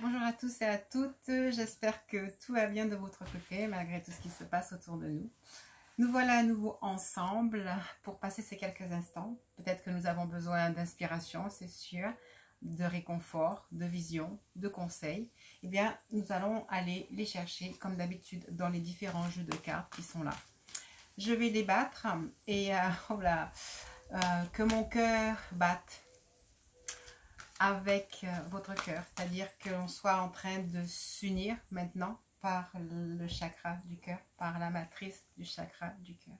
Bonjour à tous et à toutes, j'espère que tout va bien de votre côté malgré tout ce qui se passe autour de nous. Nous voilà à nouveau ensemble pour passer ces quelques instants. Peut-être que nous avons besoin d'inspiration, c'est sûr, de réconfort, de vision, de conseils. Eh bien, nous allons aller les chercher comme d'habitude dans les différents jeux de cartes qui sont là. Je vais les battre et que mon cœur batte avec votre cœur, c'est-à-dire que l'on soit en train de s'unir maintenant par le chakra du cœur, par la matrice du chakra du cœur.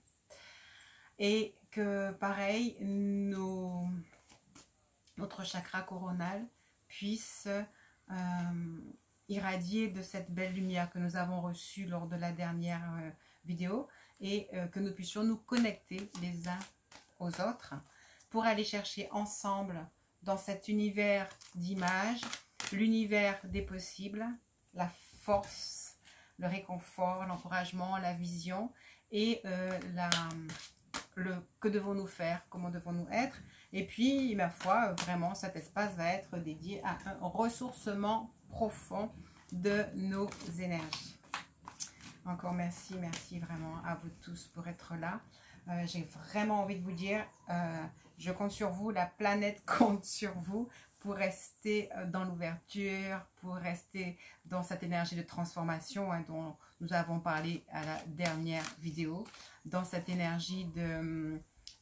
Et que pareil, notre chakra coronal puisse irradier de cette belle lumière que nous avons reçue lors de la dernière vidéo et que nous puissions nous connecter les uns aux autres pour aller chercher ensemble dans cet univers d'images, l'univers des possibles, la force, le réconfort, l'encouragement, la vision et que devons-nous faire, comment devons-nous être. Et puis, ma foi, vraiment, cet espace va être dédié à un ressourcement profond de nos énergies. Encore merci, merci vraiment à vous tous pour être là. J'ai vraiment envie de vous dire, je compte sur vous, la planète compte sur vous pour rester dans l'ouverture, pour rester dans cette énergie de transformation dont nous avons parlé à la dernière vidéo, dans cette énergie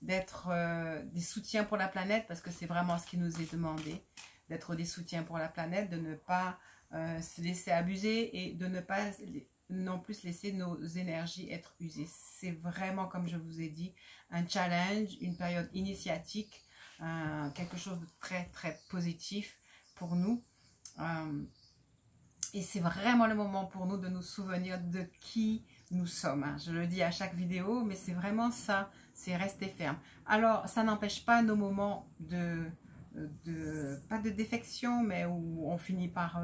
d'être des soutiens pour la planète, parce que c'est vraiment ce qui nous est demandé, d'être des soutiens pour la planète, de ne pas se laisser abuser et de ne pas non plus laisser nos énergies être usées. C'est vraiment, comme je vous ai dit, un challenge, une période initiatique, quelque chose de très très positif pour nous. Et c'est vraiment le moment pour nous de nous souvenir de qui nous sommes. Je le dis à chaque vidéo, mais c'est vraiment ça, c'est rester ferme. Alors, ça n'empêche pas nos moments pas de défection, mais où on finit par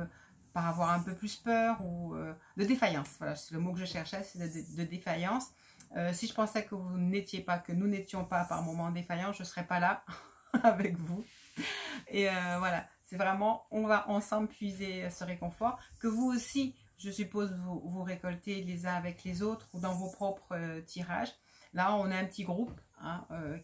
avoir un peu plus peur ou de défaillance. Voilà, c'est le mot que je cherchais, c'est de défaillance. Si je pensais que vous n'étiez pas, que nous n'étions pas par moments défaillants, je ne serais pas là avec vous. Et voilà, c'est vraiment, on va ensemble puiser ce réconfort, que vous aussi, je suppose, vous récoltez les uns avec les autres ou dans vos propres tirages. Là, on a un petit groupe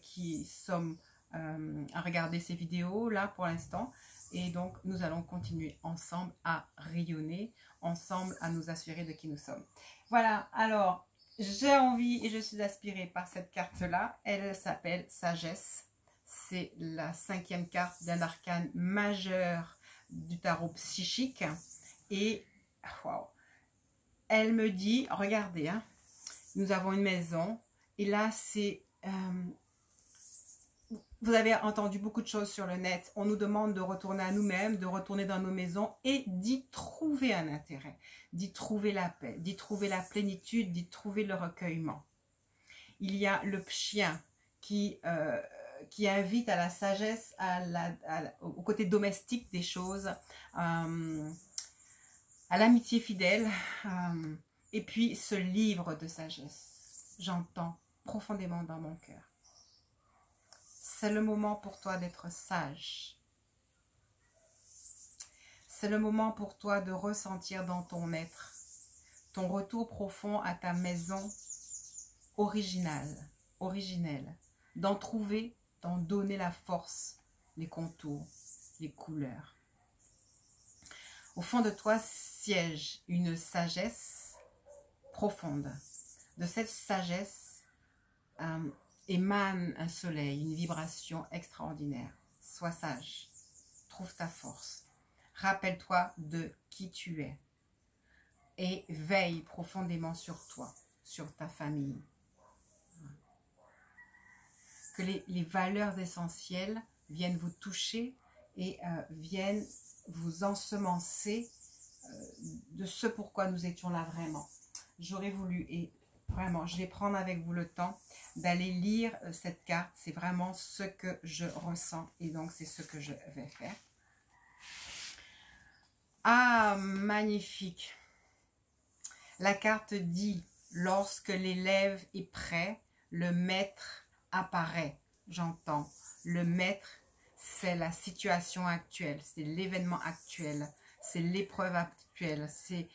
qui sommes à regarder ces vidéos là pour l'instant. Et donc, nous allons continuer ensemble à rayonner, ensemble à nous assurer de qui nous sommes. Voilà, alors, j'ai envie et je suis inspirée par cette carte-là. Elle s'appelle Sagesse. C'est la 5e carte d'un arcane majeur du tarot psychique. Et, waouh, elle me dit, regardez, nous avons une maison. Et là, c'est... vous avez entendu beaucoup de choses sur le net. On nous demande de retourner à nous-mêmes, de retourner dans nos maisons et d'y trouver un intérêt, d'y trouver la paix, d'y trouver la plénitude, d'y trouver le recueillement. Il y a le chien qui invite à la sagesse, au côté domestique des choses, à l'amitié fidèle, et puis ce livre de sagesse. J'entends profondément dans mon cœur. C'est le moment pour toi d'être sage. C'est le moment pour toi de ressentir dans ton être ton retour profond à ta maison originelle, d'en trouver, d'en donner la force, les contours, les couleurs. Au fond de toi siège une sagesse profonde. De cette sagesse émane un soleil, une vibration extraordinaire. Sois sage, trouve ta force, rappelle-toi de qui tu es et veille profondément sur toi, sur ta famille. Que les valeurs essentielles viennent vous toucher et viennent vous ensemencer de ce pourquoi nous étions là vraiment. J'aurais voulu, et vraiment, je vais prendre avec vous le temps d'aller lire cette carte. C'est vraiment ce que je ressens et donc c'est ce que je vais faire. Ah, magnifique. La carte dit, lorsque l'élève est prêt, le maître apparaît. J'entends. Le maître, c'est la situation actuelle, c'est l'événement actuel. c'est l'épreuve actuelle, c'est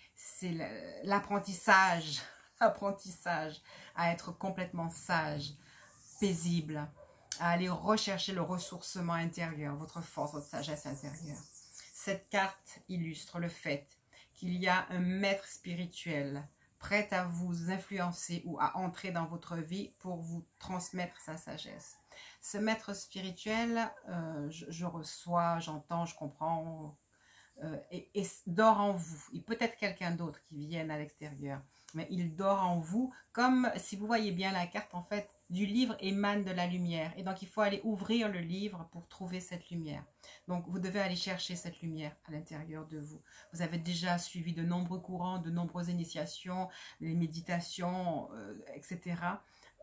l'apprentissage, apprentissage à être complètement sage, paisible, à aller rechercher le ressourcement intérieur, votre force, votre sagesse intérieure. Cette carte illustre le fait qu'il y a un maître spirituel prêt à vous influencer ou à entrer dans votre vie pour vous transmettre sa sagesse. Ce maître spirituel, je reçois, j'entends, je comprends, et dort en vous. Il peut être quelqu'un d'autre qui vienne à l'extérieur, mais il dort en vous, comme si vous voyez bien la carte, en fait, du livre émane de la lumière. Et donc, il faut aller ouvrir le livre pour trouver cette lumière. Donc, vous devez aller chercher cette lumière à l'intérieur de vous. Vous avez déjà suivi de nombreux courants, de nombreuses initiations, les méditations, etc.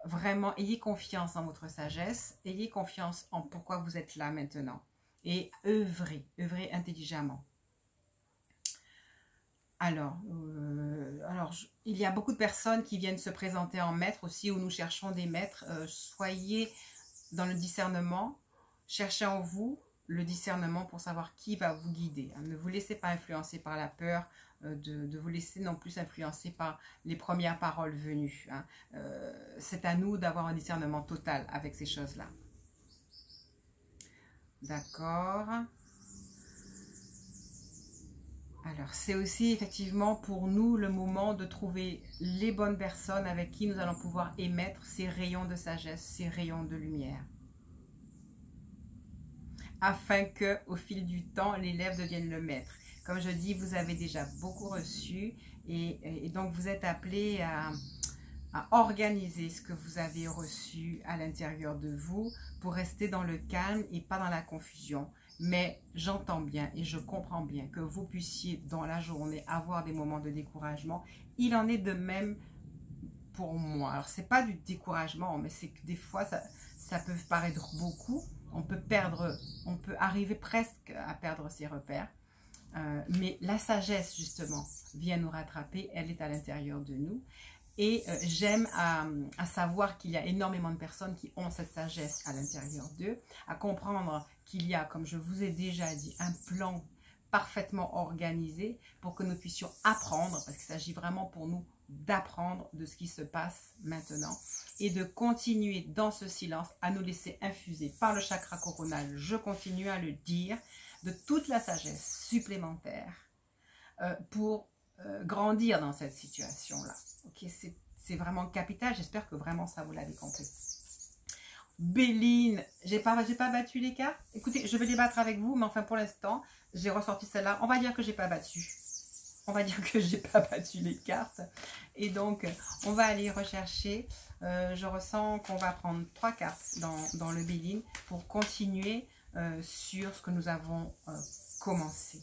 Vraiment, ayez confiance en votre sagesse, ayez confiance en pourquoi vous êtes là maintenant. Et œuvrez intelligemment. Alors, il y a beaucoup de personnes qui viennent se présenter en maître aussi, où nous cherchons des maîtres. Soyez dans le discernement, cherchez en vous le discernement pour savoir qui va vous guider. Ne vous laissez pas influencer par la peur, de vous laisser non plus influencer par les premières paroles venues. C'est à nous d'avoir un discernement total avec ces choses-là. D'accord. Alors, c'est aussi effectivement pour nous le moment de trouver les bonnes personnes avec qui nous allons pouvoir émettre ces rayons de sagesse, ces rayons de lumière. Afin que, au fil du temps, l'élève devienne le maître. Comme je dis, vous avez déjà beaucoup reçu et donc vous êtes appelé à organiser ce que vous avez reçu à l'intérieur de vous pour rester dans le calme et pas dans la confusion. Mais j'entends bien et je comprends bien que vous puissiez dans la journée avoir des moments de découragement. Il en est de même pour moi. Alors c'est pas du découragement, mais c'est que des fois ça peut paraître beaucoup. On peut arriver presque à perdre ses repères. Mais la sagesse justement vient nous rattraper. Elle est à l'intérieur de nous. Et j'aime à savoir qu'il y a énormément de personnes qui ont cette sagesse à l'intérieur d'eux, à comprendre qu'il y a, comme je vous ai déjà dit, un plan parfaitement organisé pour que nous puissions apprendre, parce qu'il s'agit vraiment pour nous d'apprendre de ce qui se passe maintenant et de continuer dans ce silence à nous laisser infuser par le chakra coronal, je continue à le dire, de toute la sagesse supplémentaire pour grandir dans cette situation-là. Ok, c'est vraiment capital. J'espère que vraiment ça vous l'avez compris. Béline, j'ai pas battu les cartes. Écoutez, je vais les battre avec vous, mais enfin pour l'instant, j'ai ressorti celle-là. On va dire que j'ai pas battu. On va dire que j'ai pas battu les cartes. Et donc, on va aller rechercher. Je ressens qu'on va prendre 3 cartes dans le Béline pour continuer sur ce que nous avons commencé.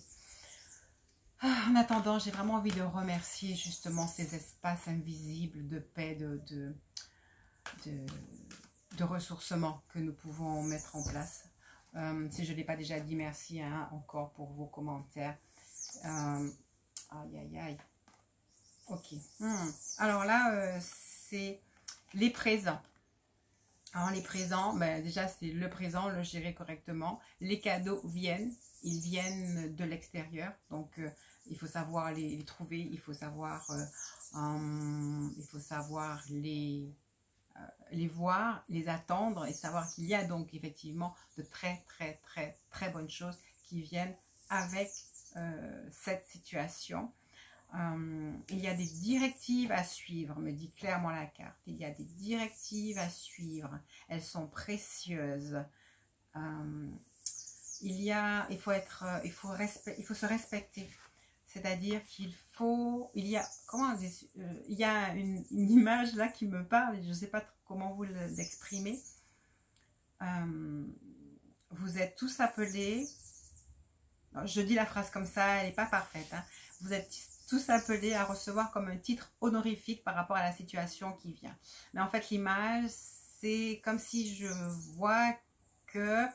En attendant, j'ai vraiment envie de remercier justement ces espaces invisibles de paix, de ressourcement que nous pouvons mettre en place. Si je ne l'ai pas déjà dit, merci encore pour vos commentaires. Aïe, aïe, aïe. Ok. Alors là, c'est les présents. Alors les présents, ben déjà c'est le présent, le gérer correctement. Les cadeaux viennent, ils viennent de l'extérieur, donc il faut savoir les trouver, il faut savoir les voir, les attendre et savoir qu'il y a donc effectivement de très bonnes choses qui viennent avec cette situation. Il y a des directives à suivre, me dit clairement la carte. Il y a des directives à suivre. Elles sont précieuses. Il faut se respecter. C'est-à-dire qu'il faut... Il y a une image là qui me parle, je ne sais pas comment vous l'exprimer. Vous êtes tous appelés... Je dis la phrase comme ça, elle n'est pas parfaite. Hein. Vous êtes tous appelés à recevoir comme un titre honorifique par rapport à la situation qui vient. Mais en fait, l'image, c'est comme si je vois que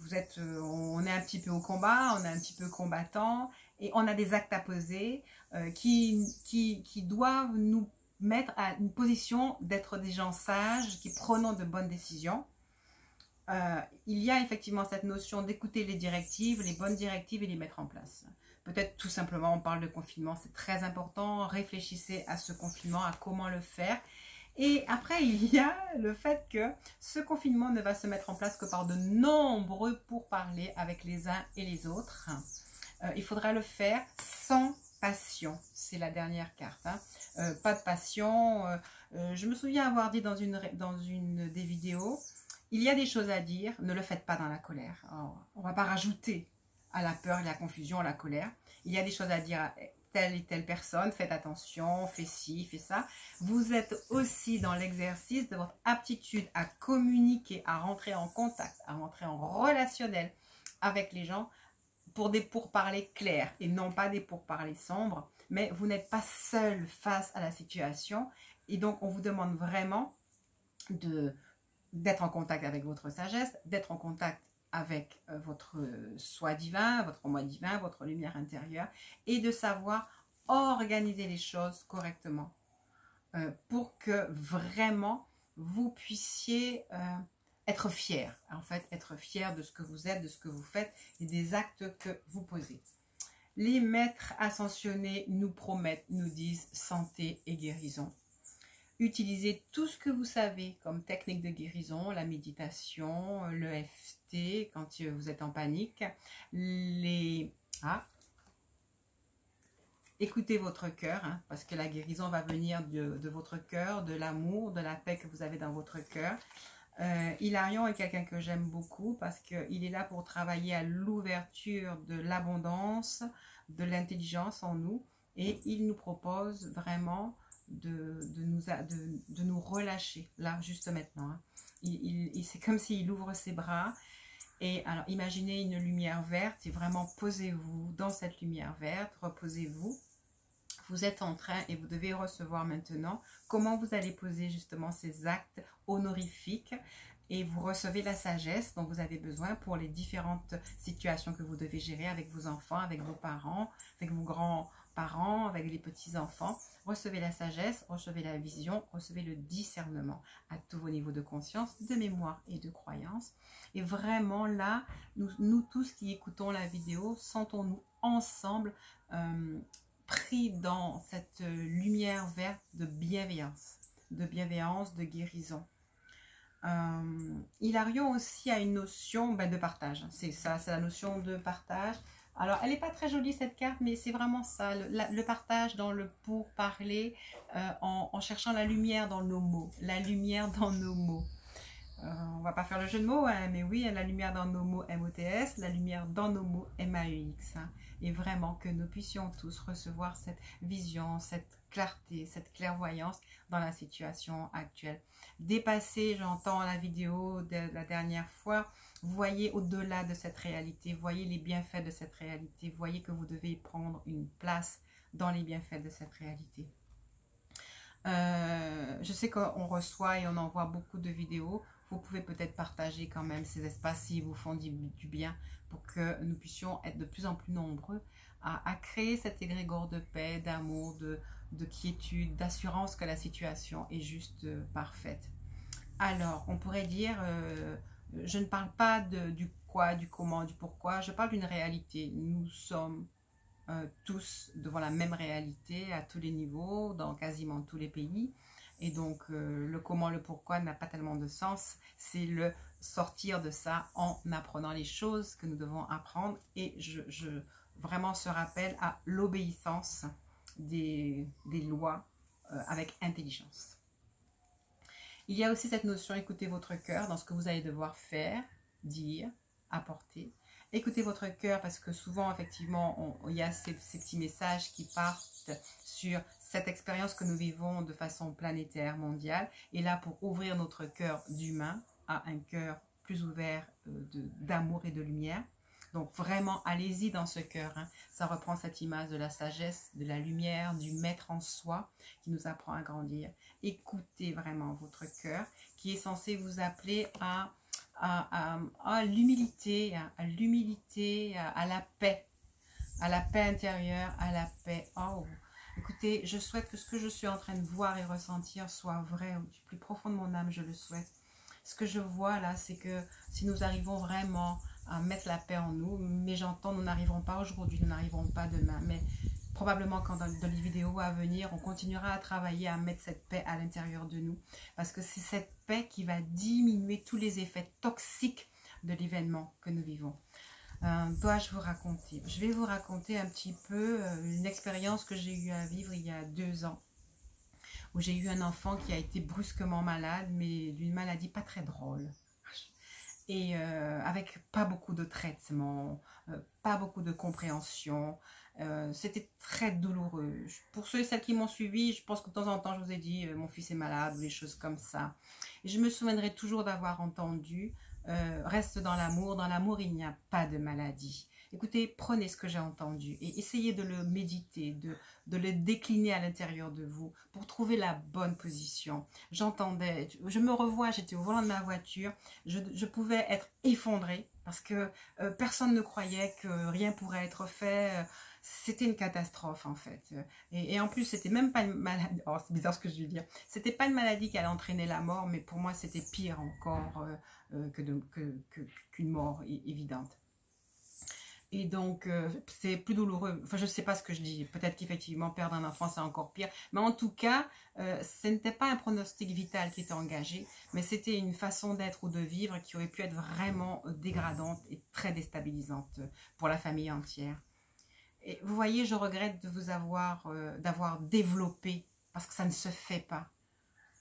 vous êtes, on est un petit peu au combat, on est un petit peu combattant, et on a des actes à poser qui doivent nous mettre à une position d'être des gens sages, qui prenons de bonnes décisions. il y a effectivement cette notion d'écouter les directives, les bonnes directives et les mettre en place. Peut-être tout simplement, on parle de confinement, c'est très important. Réfléchissez à ce confinement, à comment le faire. Et après, il y a le fait que ce confinement ne va se mettre en place que par de nombreux pourparlers avec les uns et les autres. Il faudra le faire sans passion. C'est la dernière carte. Hein. Pas de passion. Je me souviens avoir dit dans une des vidéos, il y a des choses à dire, ne le faites pas dans la colère. Alors, on ne va pas rajouter à la peur, à la confusion, à la colère. Il y a des choses à dire à telle et telle personne, faites attention, faites ci, faites ça. Vous êtes aussi dans l'exercice de votre aptitude à communiquer, à rentrer en contact, à rentrer en relationnel avec les gens pour des pourparlers clairs et non pas des pourparlers sombres. Mais vous n'êtes pas seul face à la situation et donc on vous demande vraiment d'être en contact avec votre sagesse, d'être en contact avec votre soi divin, votre moi divin, votre lumière intérieure et de savoir organiser les choses correctement pour que vraiment vous puissiez être fier, en fait, être fier de ce que vous êtes, de ce que vous faites et des actes que vous posez. Les maîtres ascensionnés nous promettent, nous disent santé et guérison. Utilisez tout ce que vous savez comme technique de guérison, la méditation, le FT quand vous êtes en panique. Écoutez votre cœur, hein, parce que la guérison va venir de votre cœur, de l'amour, de la paix que vous avez dans votre cœur. Hilarion est quelqu'un que j'aime beaucoup parce qu'il est là pour travailler à l'ouverture de l'abondance, de l'intelligence en nous. Et il nous propose vraiment de nous relâcher, là, juste maintenant. Hein. C'est comme s'il ouvre ses bras. Et alors, imaginez une lumière verte et vraiment posez-vous dans cette lumière verte, reposez-vous. Vous êtes en train et vous devez recevoir maintenant comment vous allez poser justement ces actes honorifiques et vous recevez la sagesse dont vous avez besoin pour les différentes situations que vous devez gérer avec vos enfants, avec vos parents, avec vos grands-parents, avec les petits-enfants. Recevez la sagesse, recevez la vision, recevez le discernement à tous vos niveaux de conscience, de mémoire et de croyance. Et vraiment là, nous tous qui écoutons la vidéo, sentons-nous ensemble pris dans cette lumière verte de bienveillance, de guérison. Hilarion aussi a une notion de partage. C'est ça, c'est la notion de partage. Alors, elle n'est pas très jolie cette carte, mais c'est vraiment ça, le partage dans le pourparler, en cherchant la lumière dans nos mots. La lumière dans nos mots. On va pas faire le jeu de mots, hein, mais oui, la lumière dans nos mots M-O-T-S, la lumière dans nos mots M-A-U-X. Hein, et vraiment que nous puissions tous recevoir cette vision, cette clarté, cette clairvoyance dans la situation actuelle. Dépasser, j'entends la vidéo de la dernière fois, voyez au-delà de cette réalité, voyez les bienfaits de cette réalité, voyez que vous devez prendre une place dans les bienfaits de cette réalité. Je sais qu'on reçoit et on envoie beaucoup de vidéos. Vous pouvez peut-être partager quand même ces espaces s'ils vous font du bien pour que nous puissions être de plus en plus nombreux à créer cet égrégore de paix, d'amour, de quiétude, d'assurance que la situation est juste parfaite. Alors, on pourrait dire, je ne parle pas du quoi, du comment, du pourquoi, je parle d'une réalité. Nous sommes tous devant la même réalité à tous les niveaux, dans quasiment tous les pays. Et donc, le comment, le pourquoi n'a pas tellement de sens. C'est le sortir de ça en apprenant les choses que nous devons apprendre. Et vraiment ce rappel à l'obéissance des lois avec intelligence. Il y a aussi cette notion, écoutez votre cœur dans ce que vous allez devoir faire, dire, apporter. Écoutez votre cœur parce que souvent, effectivement, il y a ces petits messages qui partent sur cette expérience que nous vivons de façon planétaire, mondiale. Et là, pour ouvrir notre cœur d'humain à un cœur plus ouvert d'amour et de lumière. Donc vraiment, allez-y dans ce cœur. Hein. Ça reprend cette image de la sagesse, de la lumière, du maître en soi qui nous apprend à grandir. Écoutez vraiment votre cœur qui est censé vous appeler à l'humilité, à la paix intérieure, à la paix. Oh, écoutez, je souhaite que ce que je suis en train de voir et ressentir soit vrai, du plus profond de mon âme, je le souhaite. Ce que je vois là, c'est que si nous arrivons vraiment à mettre la paix en nous, mais j'entends, nous n'arriverons pas aujourd'hui, nous n'arriverons pas demain, mais probablement quand dans les vidéos à venir, on continuera à travailler à mettre cette paix à l'intérieur de nous, parce que c'est cette paix qui va diminuer tous les effets toxiques de l'événement que nous vivons. Dois-je vous raconter? Je vais vous raconter un petit peu une expérience que j'ai eu à vivre il y a 2 ans, où j'ai eu un enfant qui a été brusquement malade, mais d'une maladie pas très drôle. Et avec pas beaucoup de traitement, pas beaucoup de compréhension. C'était très douloureux. Pour ceux et celles qui m'ont suivi, je pense que de temps en temps, je vous ai dit mon fils est malade ou des choses comme ça. Et je me souviendrai toujours d'avoir entendu reste dans l'amour il n'y a pas de maladie. Écoutez, prenez ce que j'ai entendu et essayez de le méditer, de le décliner à l'intérieur de vous pour trouver la bonne position. J'entendais, je me revois, j'étais au volant de ma voiture, je pouvais être effondrée parce que personne ne croyait que rien pourrait être fait. C'était une catastrophe en fait. Et en plus, c'était même pas une maladie, oh, c'est bizarre ce que je vais dire, c'était pas une maladie qui allait entraîner la mort, mais pour moi c'était pire encore qu'une mort évidente. Et donc, c'est plus douloureux. Enfin, je ne sais pas ce que je dis. Peut-être qu'effectivement, perdre un enfant, c'est encore pire. Mais en tout cas, ce n'était pas un pronostic vital qui était engagé, mais c'était une façon d'être ou de vivre qui aurait pu être vraiment dégradante et très déstabilisante pour la famille entière. Et vous voyez, je regrette de vous d'avoir développé, parce que ça ne se fait pas.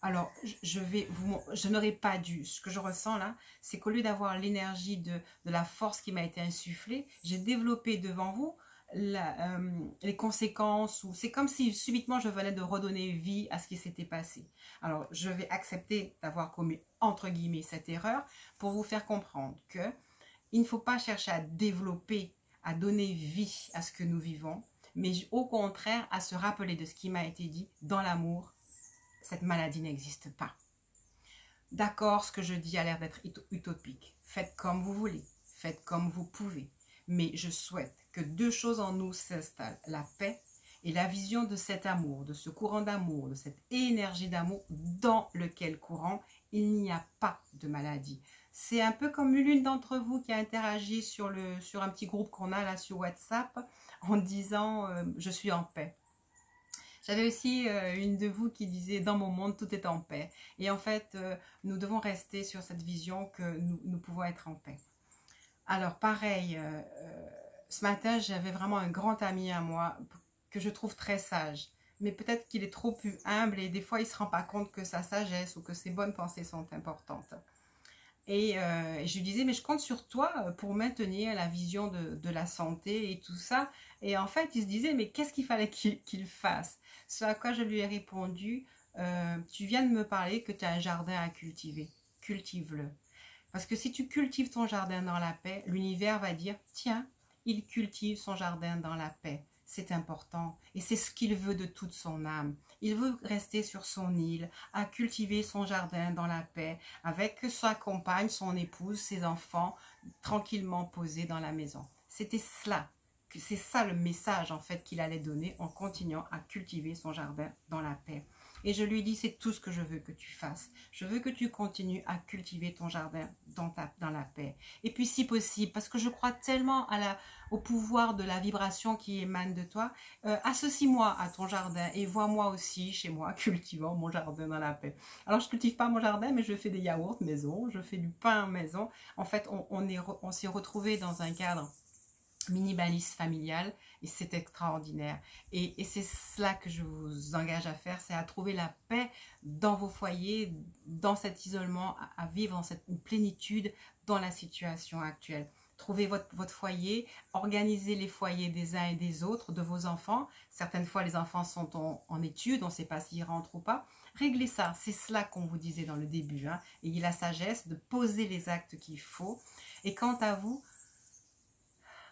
Alors, je n'aurais pas dû. Ce que je ressens là, c'est qu'au lieu d'avoir l'énergie de la force qui m'a été insufflée, j'ai développé devant vous les conséquences. C'est comme si subitement je venais de redonner vie à ce qui s'était passé. Alors, je vais accepter d'avoir commis, entre guillemets, cette erreur pour vous faire comprendre que il ne faut pas chercher à développer, à donner vie à ce que nous vivons, mais au contraire, à se rappeler de ce qui m'a été dit dans l'amour. Cette maladie n'existe pas. D'accord, ce que je dis a l'air d'être utopique. Faites comme vous voulez, faites comme vous pouvez. Mais je souhaite que 2 choses en nous s'installent, la paix et la vision de cet amour, de ce courant d'amour, de cette énergie d'amour dans lequel courant il n'y a pas de maladie. C'est un peu comme l'une d'entre vous qui a interagi sur un petit groupe qu'on a là sur WhatsApp en disant je suis en paix. J'avais aussi une de vous qui disait « Dans mon monde, tout est en paix ». Et en fait, nous devons rester sur cette vision que nous pouvons être en paix. Alors, pareil, ce matin, j'avais vraiment un grand ami à moi que je trouve très sage. Mais peut-être qu'il est trop plus humble et des fois, il ne se rend pas compte que sa sagesse ou que ses bonnes pensées sont importantes. Et je lui disais, mais je compte sur toi pour maintenir la vision de la santé et tout ça. Et en fait, il se disait, mais qu'est-ce qu'il fallait qu'il fasse? Ce à quoi je lui ai répondu, tu viens de me parler que tu as un jardin à cultiver. Cultive-le. Parce que si tu cultives ton jardin dans la paix, l'univers va dire, tiens, il cultive son jardin dans la paix. C'est important et c'est ce qu'il veut de toute son âme. Il veut rester sur son île, à cultiver son jardin dans la paix, avec sa compagne, son épouse, ses enfants, tranquillement posés dans la maison. C'était cela, c'est ça le message en fait qu'il allait donner en continuant à cultiver son jardin dans la paix. Et je lui dis, c'est tout ce que je veux que tu fasses. Je veux que tu continues à cultiver ton jardin dans la paix. Et puis si possible, parce que je crois tellement au pouvoir de la vibration qui émane de toi, associe-moi à ton jardin et vois-moi aussi chez moi cultivant mon jardin dans la paix. Alors je ne cultive pas mon jardin, mais je fais des yaourts maison, je fais du pain maison. En fait, on s'est retrouvés dans un cadre minimaliste familial et c'est extraordinaire et c'est cela que je vous engage à faire, c'est à trouver la paix dans vos foyers, dans cet isolement, à vivre en cette plénitude dans la situation actuelle. Trouvez votre foyer, organisez les foyers des uns et des autres, de vos enfants. Certaines fois les enfants sont en études, on ne sait pas s'ils rentrent ou pas. Réglez ça, c'est cela qu'on vous disait dans le début, hein. Ayez la sagesse de poser les actes qu'il faut. Et quant à vous,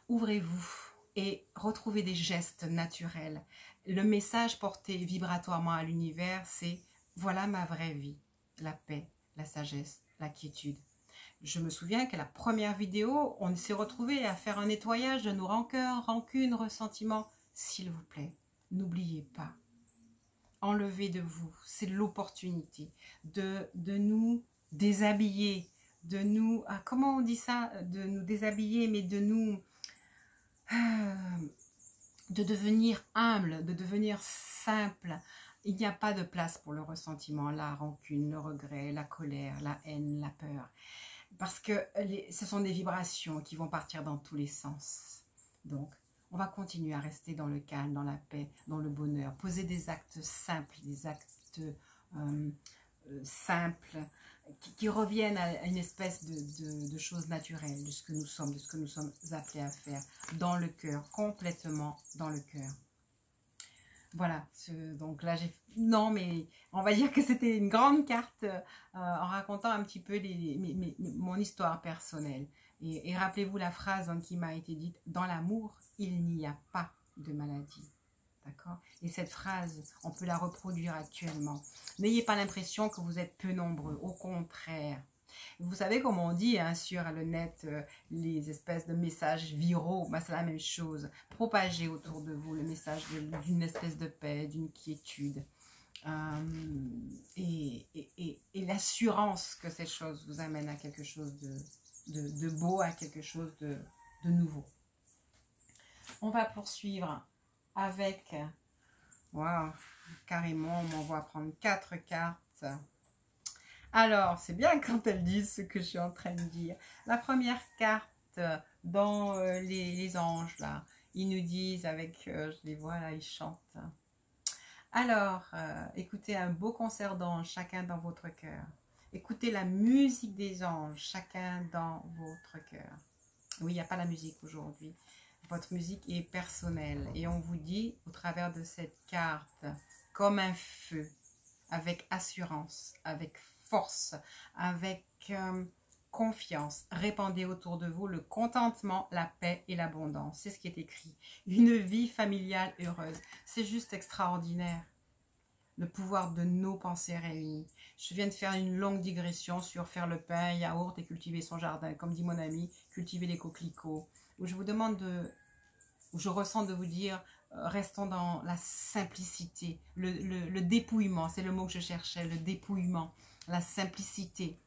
ouvrez-vous et retrouvez des gestes naturels. Le message porté vibratoirement à l'univers, c'est « Voilà ma vraie vie, la paix, la sagesse, la quiétude ». Je me souviens qu'à la première vidéo, on s'est retrouvés à faire un nettoyage de nos rancœurs, rancunes, ressentiments. S'il vous plaît, n'oubliez pas. Enlevez de vous, c'est l'opportunité de nous déshabiller, de nous, comment on dit ça, de nous déshabiller, mais de nous, de devenir humble, de devenir simple. Il n'y a pas de place pour le ressentiment, la rancune, le regret, la colère, la haine, la peur. Parce que ce sont des vibrations qui vont partir dans tous les sens. Donc, on va continuer à rester dans le calme, dans la paix, dans le bonheur. Poser des actes simples, des actes simples, qui reviennent à une espèce de choses naturelles, de ce que nous sommes, de ce que nous sommes appelés à faire, dans le cœur, complètement dans le cœur. Voilà, donc là j'ai... Non, mais on va dire que c'était une grande carte en racontant un petit peu mon histoire personnelle. Et rappelez-vous la phrase qui m'a été dite, dans l'amour, il n'y a pas de maladie. D'accord? Et cette phrase, on peut la reproduire actuellement. N'ayez pas l'impression que vous êtes peu nombreux, au contraire. Vous savez comment on dit sur le net, les espèces de messages viraux, c'est la même chose. Propagez autour de vous le message d'une espèce de paix, d'une quiétude. Et l'assurance que cette chose vous amène à quelque chose de beau, à quelque chose de nouveau. On va poursuivre avec... Waouh, carrément, on m'envoie prendre 4 cartes. Alors, c'est bien quand elles disent ce que je suis en train de dire. La première carte dans les anges, là, ils nous disent avec, je les vois là, ils chantent. Alors, écoutez un beau concert d'anges, chacun dans votre cœur. Écoutez la musique des anges, chacun dans votre cœur. Oui, il n'y a pas la musique aujourd'hui. Votre musique est personnelle. Et on vous dit, au travers de cette carte, comme un feu, avec assurance, avec force, avec confiance, répandez autour de vous le contentement, la paix et l'abondance. C'est ce qui est écrit. Une vie familiale heureuse. C'est juste extraordinaire. Le pouvoir de nos pensées réunies. Je viens de faire une longue digression sur faire le pain, yaourt et cultiver son jardin. Comme dit mon ami, cultiver les coquelicots. Où je vous demande où je ressens de vous dire, restons dans la simplicité, le dépouillement, c'est le mot que je cherchais, le dépouillement, la simplicité.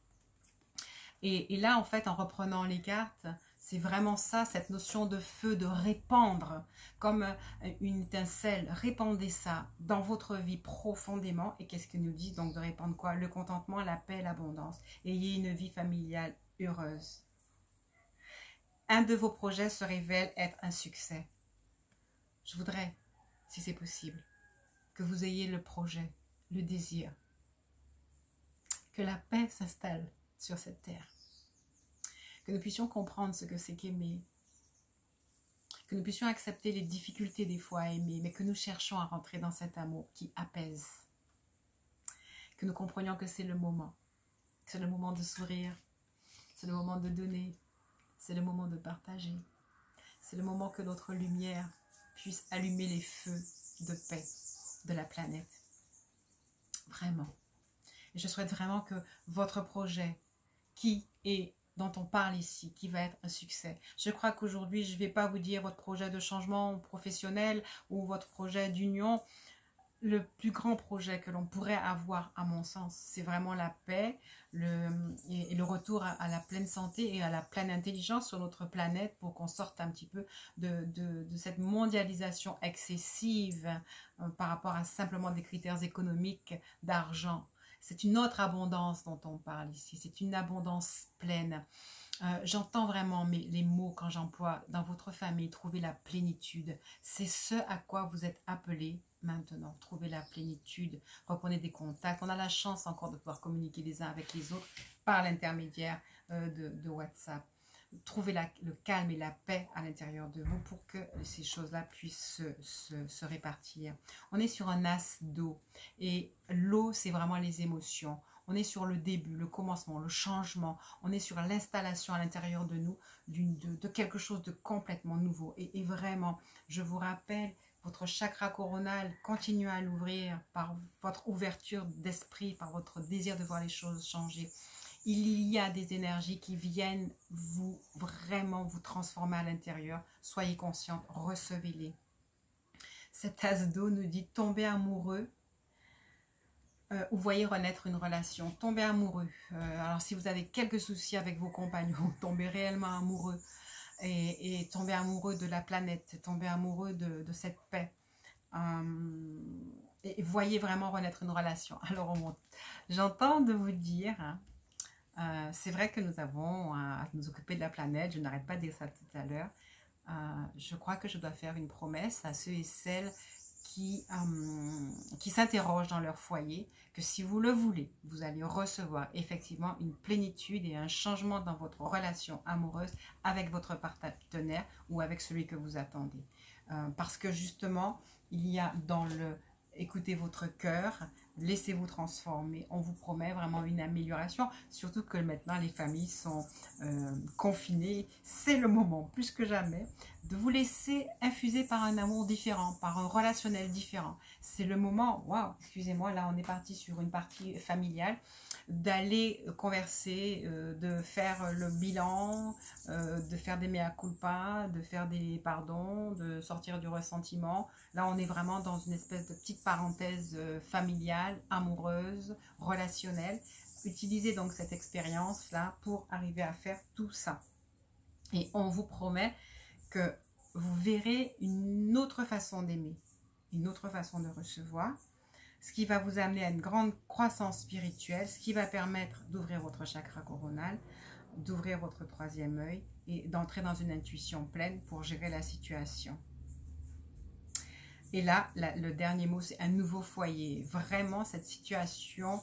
Et là, en fait, en reprenant les cartes, c'est vraiment ça, cette notion de feu, de répandre, comme une étincelle, répandez ça dans votre vie profondément. Et qu'est-ce que nous dit donc de répandre quoi? Le contentement, la paix, l'abondance. Ayez une vie familiale heureuse. Un de vos projets se révèle être un succès. Je voudrais, si c'est possible, que vous ayez le projet, le désir, que la paix s'installe sur cette terre, que nous puissions comprendre ce que c'est qu'aimer, que nous puissions accepter les difficultés des fois à aimer, mais que nous cherchions à rentrer dans cet amour qui apaise, que nous comprenions que c'est le moment de sourire, c'est le moment de donner, c'est le moment de partager, c'est le moment que notre lumière puisse allumer les feux de paix de la planète. Vraiment. Et je souhaite vraiment que votre projet, dont on parle ici, qui va être un succès. Je crois qu'aujourd'hui, je ne vais pas vous dire votre projet de changement professionnel ou votre projet d'union. Le plus grand projet que l'on pourrait avoir, à mon sens, c'est vraiment la paix et le retour à la pleine santé et à la pleine intelligence sur notre planète pour qu'on sorte un petit peu de cette mondialisation excessive par rapport à simplement des critères économiques d'argent. C'est une autre abondance dont on parle ici, c'est une abondance pleine. J'entends vraiment les mots quand j'emploie dans votre famille, trouver la plénitude. C'est ce à quoi vous êtes appelés maintenant. Trouver la plénitude, reprenez des contacts. On a la chance encore de pouvoir communiquer les uns avec les autres par l'intermédiaire de WhatsApp. Trouvez le calme et la paix à l'intérieur de vous pour que ces choses-là puissent se répartir. On est sur un as d'eau et l'eau, c'est vraiment les émotions. On est sur le début, le commencement, le changement. On est sur l'installation à l'intérieur de nous de quelque chose de complètement nouveau. Et vraiment, je vous rappelle, votre chakra coronal, continuez à l'ouvrir par votre ouverture d'esprit, par votre désir de voir les choses changer. Il y a des énergies qui viennent vraiment vous transformer à l'intérieur. Soyez conscients, recevez-les. Cet as d'eau nous dit tomber amoureux Vous voyez renaître une relation, tomber amoureux. Alors si vous avez quelques soucis avec vos compagnons, tomber réellement amoureux et tomber amoureux de la planète, tomber amoureux de cette paix. Et voyez vraiment renaître une relation. Alors j'entends de vous dire, hein, c'est vrai que nous avons à nous occuper de la planète, je n'arrête pas de dire ça tout à l'heure. Je crois que je dois faire une promesse à ceux et celles qui s'interrogent dans leur foyer, que si vous le voulez, vous allez recevoir effectivement une plénitude et un changement dans votre relation amoureuse avec votre partenaire ou avec celui que vous attendez. Parce que justement, il y a dans le écoutez votre cœur, laissez-vous transformer. On vous promet vraiment une amélioration, surtout que maintenant les familles sont confinées. C'est le moment, plus que jamais, de vous laisser infuser par un amour différent, par un relationnel différent. C'est le moment, waouh, excusez-moi, là on est parti sur une partie familiale, d'aller converser, de faire le bilan, de faire des mea culpa, de faire des pardons, de sortir du ressentiment. Là, on est vraiment dans une espèce de petite parenthèse familiale, amoureuse, relationnelle. Utilisez donc cette expérience-là pour arriver à faire tout ça. Et on vous promet que vous verrez une autre façon d'aimer, une autre façon de recevoir, ce qui va vous amener à une grande croissance spirituelle, ce qui va permettre d'ouvrir votre chakra coronal, d'ouvrir votre troisième œil et d'entrer dans une intuition pleine pour gérer la situation. Et là, le dernier mot, c'est un nouveau foyer. Vraiment, cette situation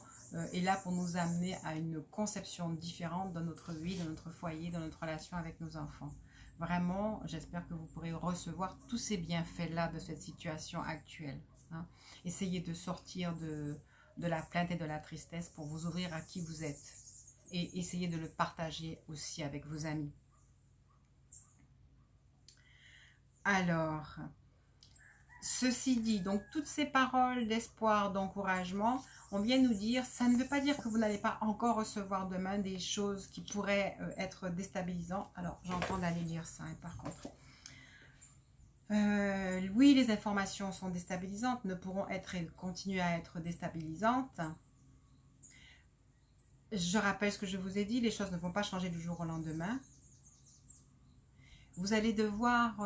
est là pour nous amener à une conception différente de notre vie, de notre foyer, de notre relation avec nos enfants. Vraiment, j'espère que vous pourrez recevoir tous ces bienfaits-là de cette situation actuelle. Hein. Essayez de sortir de la plainte et de la tristesse pour vous ouvrir à qui vous êtes. Et essayez de le partager aussi avec vos amis. Alors, ceci dit, donc toutes ces paroles d'espoir, d'encouragement, on vient nous dire, ça ne veut pas dire que vous n'allez pas encore recevoir demain des choses qui pourraient être déstabilisantes. Alors, j'entends d'aller lire ça, hein, par contre. Oui, les informations sont déstabilisantes, ne pourront être et continuer à être déstabilisantes. Je rappelle ce que je vous ai dit, les choses ne vont pas changer du jour au lendemain. Vous allez devoir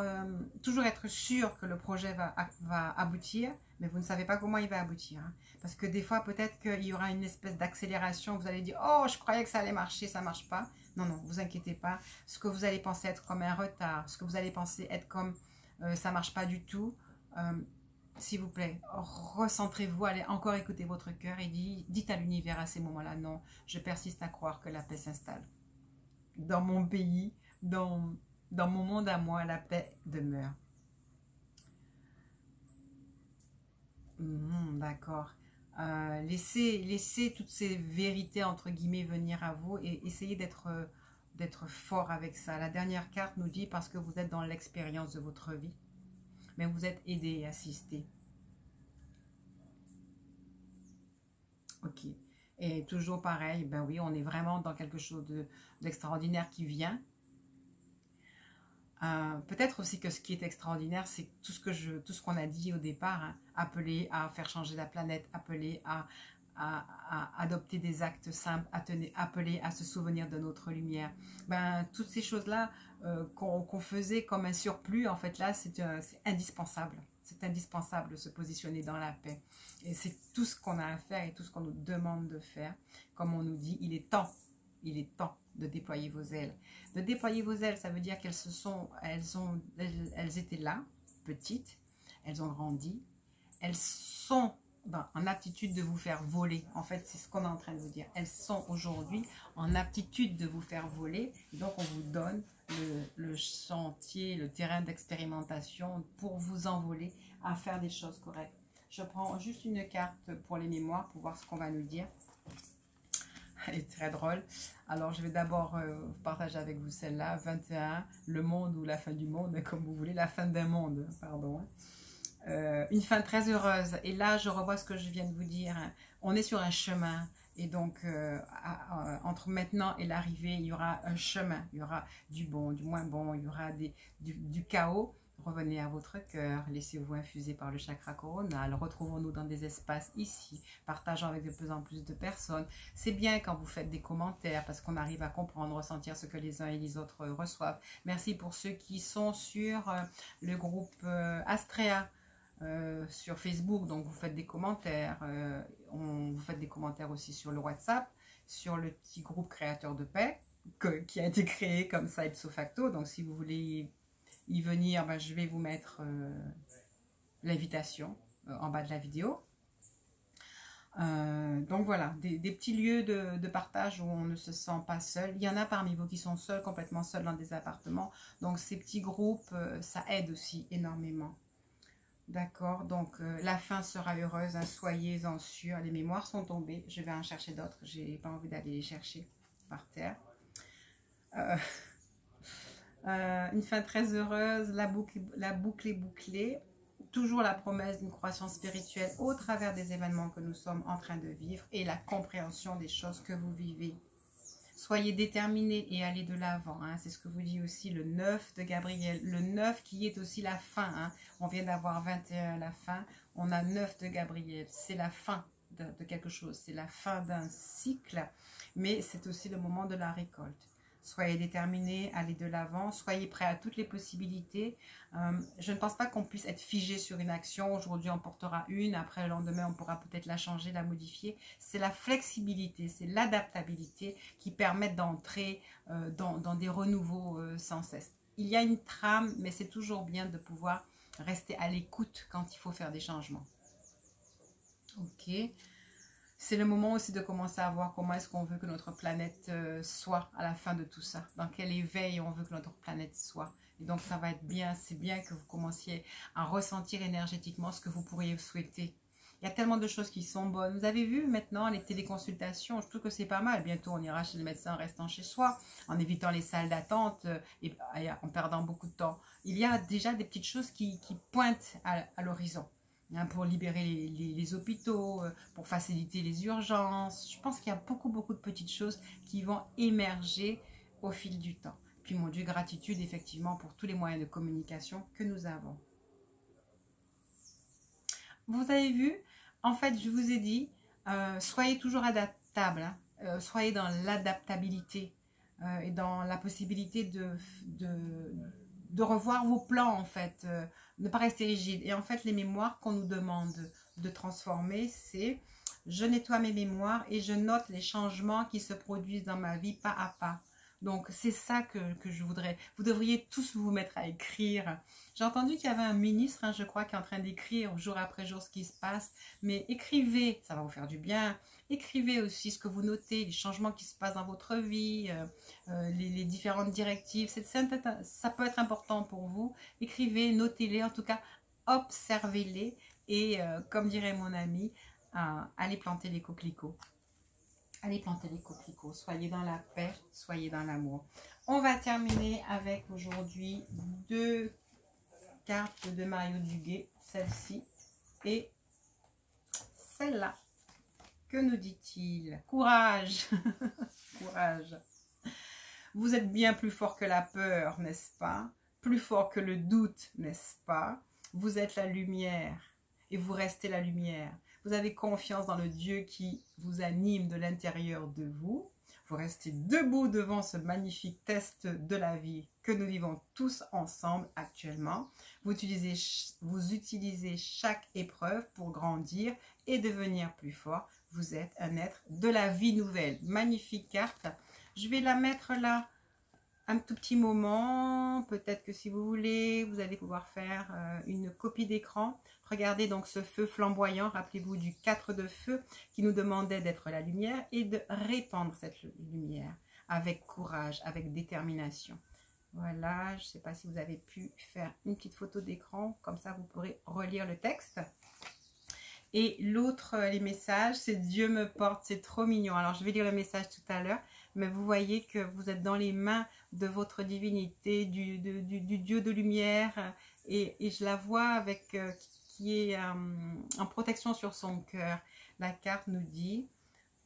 toujours être sûr que le projet va aboutir, mais vous ne savez pas comment il va aboutir. Hein. Parce que des fois, peut-être qu'il y aura une espèce d'accélération, vous allez dire « Oh, je croyais que ça allait marcher, ça ne marche pas. » Non, non, vous inquiétez pas. Ce que vous allez penser être comme un retard, ce que vous allez penser être comme ça ne marche pas du tout, s'il vous plaît, recentrez-vous, allez encore écouter votre cœur et dites à l'univers à ces moments-là, non, je persiste à croire que la paix s'installe. Dans mon pays, dans mon monde à moi, la paix demeure. D'accord. Laissez toutes ces vérités, entre guillemets, venir à vous et essayez d'être fort avec ça. La dernière carte nous dit parce que vous êtes dans l'expérience de votre vie, mais vous êtes aidé et assisté. Ok. Et toujours pareil, ben oui, on est vraiment dans quelque chose d'extraordinaire qui vient. Peut-être aussi que ce qui est extraordinaire, c'est tout ce qu'on a dit au départ, hein, appeler à faire changer la planète, appeler à adopter des actes simples, appeler à se souvenir de notre lumière. Ben, toutes ces choses-là qu'on faisait comme un surplus, en fait là, c'est indispensable. C'est indispensable de se positionner dans la paix. Et c'est tout ce qu'on a à faire et tout ce qu'on nous demande de faire. Comme on nous dit, il est temps de déployer vos ailes. De déployer vos ailes, ça veut dire elles étaient là, petites, elles ont grandi, elles sont en aptitude de vous faire voler. En fait, c'est ce qu'on est en train de vous dire. Elles sont aujourd'hui en aptitude de vous faire voler. Et donc, on vous donne le chantier, le terrain d'expérimentation pour vous envoler à faire des choses correctes. Je prends juste une carte pour les mémoires pour voir ce qu'on va nous dire. Elle est très drôle. Alors, je vais d'abord partager avec vous celle-là. 21, le monde ou la fin du monde, comme vous voulez, la fin d'un monde, pardon. Une fin très heureuse. Et là, je revois ce que je viens de vous dire. On est sur un chemin. Et donc, entre maintenant et l'arrivée, il y aura un chemin. Il y aura du bon, du moins bon. Il y aura du chaos. Revenez à votre cœur, laissez-vous infuser par le chakra coronal, retrouvons-nous dans des espaces ici, partageons avec de plus en plus de personnes. C'est bien quand vous faites des commentaires parce qu'on arrive à comprendre, ressentir ce que les uns et les autres reçoivent. Merci pour ceux qui sont sur le groupe Astrea sur Facebook, donc vous faites des commentaires, vous faites des commentaires aussi sur le WhatsApp, sur le petit groupe Créateur de Paix qui a été créé comme ça ipso facto, donc si vous voulez y venir, ben, je vais vous mettre l'invitation en bas de la vidéo. Donc voilà, des petits lieux de partage où on ne se sent pas seul. Il y en a parmi vous qui sont seuls, complètement seuls dans des appartements. Donc ces petits groupes, ça aide aussi énormément. D'accord, donc la fin sera heureuse, hein, soyez-en sûrs. Les mémoires sont tombées, je vais en chercher d'autres. J'ai pas envie d'aller les chercher par terre. Une fin très heureuse, la boucle est bouclée. Toujours la promesse d'une croissance spirituelle au travers des événements que nous sommes en train de vivre et la compréhension des choses que vous vivez. Soyez déterminés et allez de l'avant. Hein. C'est ce que vous dit aussi le 9 de Gabriel. Le 9 qui est aussi la fin. Hein. On vient d'avoir 21 la fin. On a 9 de Gabriel. C'est la fin de quelque chose. C'est la fin d'un cycle. Mais c'est aussi le moment de la récolte. Soyez déterminés, allez de l'avant, soyez prêts à toutes les possibilités. Je ne pense pas qu'on puisse être figé sur une action. Aujourd'hui, on portera une. Après, le lendemain, on pourra peut-être la changer, la modifier. C'est la flexibilité, c'est l'adaptabilité qui permettent d'entrer dans des renouveaux sans cesse. Il y a une trame, mais c'est toujours bien de pouvoir rester à l'écoute quand il faut faire des changements. Ok. C'est le moment aussi de commencer à voir comment est-ce qu'on veut que notre planète soit à la fin de tout ça. Dans quel éveil on veut que notre planète soit. Et donc ça va être bien, c'est bien que vous commenciez à ressentir énergétiquement ce que vous pourriez souhaiter. Il y a tellement de choses qui sont bonnes. Vous avez vu maintenant les téléconsultations, je trouve que c'est pas mal. Bientôt on ira chez le médecin en restant chez soi, en évitant les salles d'attente et en perdant beaucoup de temps. Il y a déjà des petites choses qui pointent à l'horizon. Pour libérer les hôpitaux, pour faciliter les urgences. Je pense qu'il y a beaucoup de petites choses qui vont émerger au fil du temps. Puis mon Dieu, gratitude effectivement pour tous les moyens de communication que nous avons. Vous avez vu, en fait, je vous ai dit, soyez toujours adaptable, hein, soyez dans l'adaptabilité et dans la possibilité de revoir vos plans en fait, ne pas rester rigide. Et en fait les mémoires qu'on nous demande de transformer, c'est je nettoie mes mémoires et je note les changements qui se produisent dans ma vie pas à pas. Donc c'est ça que je voudrais. Vous devriez tous vous mettre à écrire. J'ai entendu qu'il y avait un ministre, hein, je crois, qui est en train d'écrire jour après jour ce qui se passe. Mais écrivez, ça va vous faire du bien. Écrivez aussi ce que vous notez, les changements qui se passent dans votre vie, les différentes directives. Ça peut être important pour vous. Écrivez, notez-les, en tout cas, observez-les. Et comme dirait mon ami, allez planter les coquelicots. Allez planter les coquelicots, soyez dans la paix, soyez dans l'amour. On va terminer avec aujourd'hui 2 cartes de Mario Duguay, celle-ci et celle-là. Que nous dit-il? Courage. Courage. Vous êtes bien plus fort que la peur, n'est-ce pas? Plus fort que le doute, n'est-ce pas? Vous êtes la lumière et vous restez la lumière. Vous avez confiance dans le Dieu qui vous anime de l'intérieur de vous. Vous restez debout devant ce magnifique test de la vie que nous vivons tous ensemble actuellement. Vous utilisez chaque épreuve pour grandir et devenir plus fort. Vous êtes un être de la vie nouvelle. Magnifique carte. Je vais la mettre là un tout petit moment. Peut-être que si vous voulez, vous allez pouvoir faire une copie d'écran. Regardez donc ce feu flamboyant, rappelez-vous du 4 de feu qui nous demandait d'être la lumière et de répandre cette lumière avec courage, avec détermination. Voilà, je ne sais pas si vous avez pu faire une petite photo d'écran, comme ça vous pourrez relire le texte. Et l'autre, les messages, c'est Dieu me porte, c'est trop mignon. Alors je vais lire le message tout à l'heure, mais vous voyez que vous êtes dans les mains de votre divinité, du Dieu de lumière, et je la vois avec... qui est en protection sur son cœur. La carte nous dit,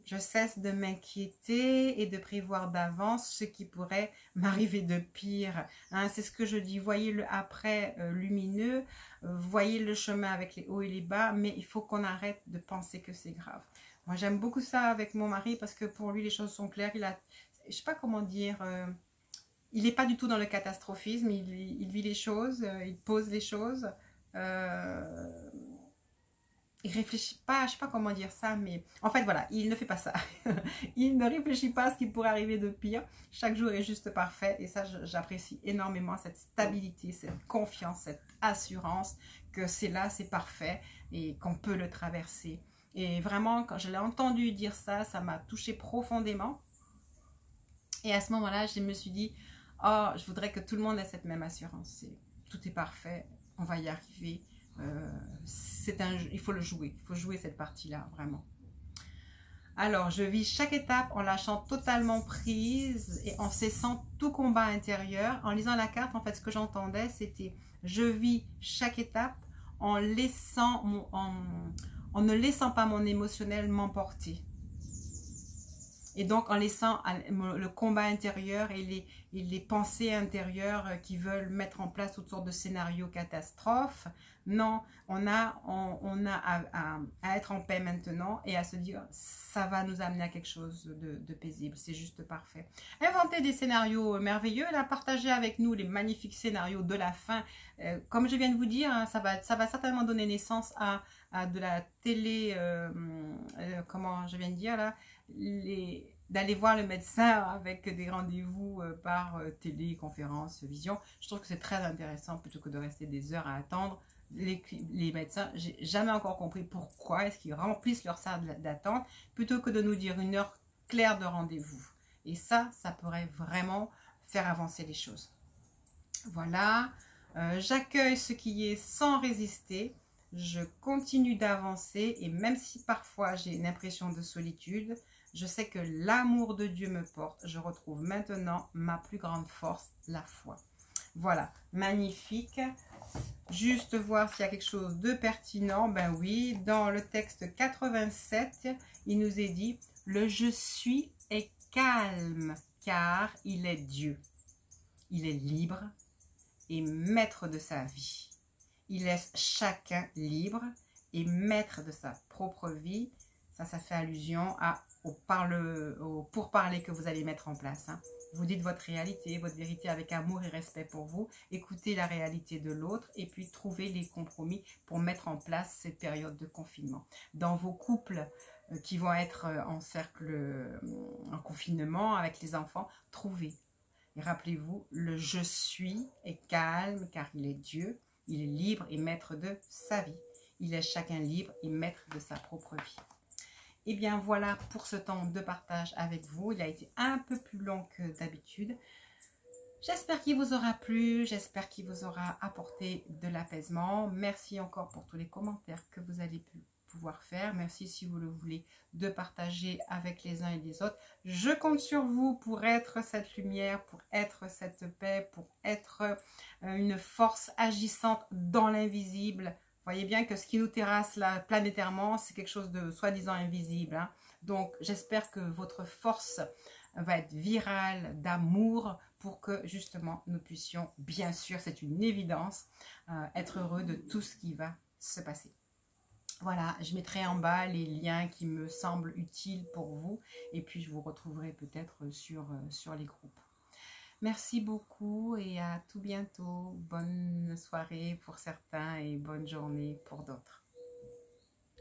Je cesse de m'inquiéter et de prévoir d'avance ce qui pourrait m'arriver de pire. Hein, c'est ce que je dis. Voyez le après lumineux, voyez le chemin avec les hauts et les bas, mais il faut qu'on arrête de penser que c'est grave. Moi, j'aime beaucoup ça avec mon mari parce que pour lui, les choses sont claires. Je sais pas comment dire, il n'est pas du tout dans le catastrophisme. Il vit les choses, il pose les choses. Il réfléchit pas, je sais pas comment dire ça, mais en fait voilà, il ne fait pas ça. Il ne réfléchit pas à ce qui pourrait arriver de pire. Chaque jour est juste parfait et ça j'apprécie énormément cette stabilité, cette confiance, cette assurance que c'est là, c'est parfait et qu'on peut le traverser. Et vraiment, quand je l'ai entendu dire ça, ça m'a touchée profondément. Et à ce moment-là, je me suis dit, oh, je voudrais que tout le monde ait cette même assurance. Tout est parfait, on va y arriver. Il faut le jouer, il faut jouer cette partie-là, vraiment. Alors, je vis chaque étape en lâchant totalement prise et en cessant tout combat intérieur. En lisant la carte, en fait, ce que j'entendais, c'était je vis chaque étape en ne laissant pas mon émotionnel m'emporter. Et donc, en laissant le combat intérieur et les pensées intérieures qui veulent mettre en place toutes sortes de scénarios catastrophes. Non, on a à être en paix maintenant et à se dire, ça va nous amener à quelque chose de paisible. C'est juste parfait. Inventez des scénarios merveilleux, là, partagez avec nous les magnifiques scénarios de la fin. Comme je viens de vous dire, hein, ça va certainement donner naissance à de la télé, comment je viens de dire là, d'aller voir le médecin avec des rendez-vous par téléconférence, vision. Je trouve que c'est très intéressant plutôt que de rester des heures à attendre. Les médecins, j'ai jamais encore compris pourquoi est-ce qu'ils remplissent leur salle d'attente plutôt que de nous dire une heure claire de rendez-vous. Et ça pourrait vraiment faire avancer les choses. Voilà, j'accueille ce qui est sans résister. Je continue d'avancer et même si parfois j'ai une impression de solitude, je sais que l'amour de Dieu me porte. Je retrouve maintenant ma plus grande force, la foi. Voilà, magnifique. Juste voir s'il y a quelque chose de pertinent. Ben oui, dans le texte 87, il nous est dit « Le je suis est calme car il est Dieu. Il est libre et maître de sa vie. Il laisse chacun libre et maître de sa propre vie. » Ça fait allusion au pourparler que vous allez mettre en place. Hein. Vous dites votre réalité, votre vérité avec amour et respect pour vous. Écoutez la réalité de l'autre et puis trouvez les compromis pour mettre en place cette période de confinement. Dans vos couples qui vont être en confinement avec les enfants, trouvez. Et rappelez-vous, le je suis est calme car il est Dieu. Il est libre et maître de sa vie. Il laisse chacun libre et maître de sa propre vie. Et bien voilà pour ce temps de partage avec vous. Il a été un peu plus long que d'habitude. J'espère qu'il vous aura plu. J'espère qu'il vous aura apporté de l'apaisement. Merci encore pour tous les commentaires que vous allez pouvoir faire. Merci si vous le voulez de partager avec les uns et les autres. Je compte sur vous pour être cette lumière, pour être cette paix, pour être une force agissante dans l'invisible. Voyez bien que ce qui nous terrasse là planétairement, c'est quelque chose de soi-disant invisible. Hein. Donc, j'espère que votre force va être virale d'amour pour que justement nous puissions, bien sûr, c'est une évidence, être heureux de tout ce qui va se passer. Voilà, je mettrai en bas les liens qui me semblent utiles pour vous et puis je vous retrouverai peut-être sur les groupes. Merci beaucoup et à tout bientôt. Bonne soirée pour certains et bonne journée pour d'autres.